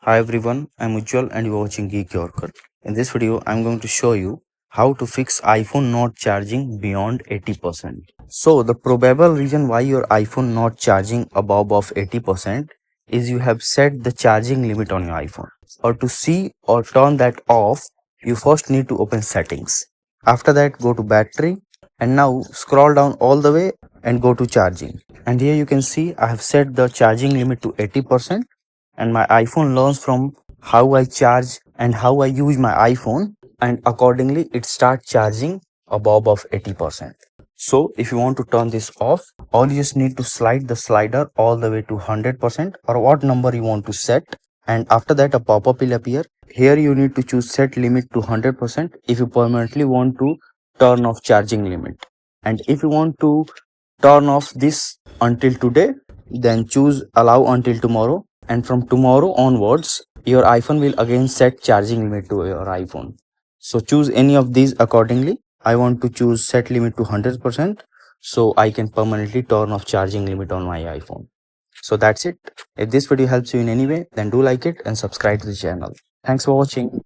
Hi everyone, I'm Ujjwal and you're watching Geek Yorker. In this video, I'm going to show you how to fix iPhone not charging beyond 80%. So the probable reason why your iPhone not charging above of 80% is you have set the charging limit on your iPhone. Or to see or turn that off, you first need to open settings. After that, go to battery and now scroll down all the way and go to charging. And here you can see I have set the charging limit to 80% and my iPhone learns from how I charge and how I use my iPhone, and accordingly it starts charging above of 80%. So if you want to turn this off, all you just need to slide the slider all the way to 100% or what number you want to set, and after that a pop-up will appear. Here you need to choose set limit to 100% if you permanently want to turn off charging limit, and if you want to turn off this until today, then choose allow until tomorrow, and from tomorrow onwards your iPhone will again set charging limit to your iPhone. So choose any of these accordingly. I want to choose set limit to 100% so I can permanently turn off charging limit on my iPhone. So that's it. If this video helps you in any way, then do like it and subscribe to the channel. Thanks for watching.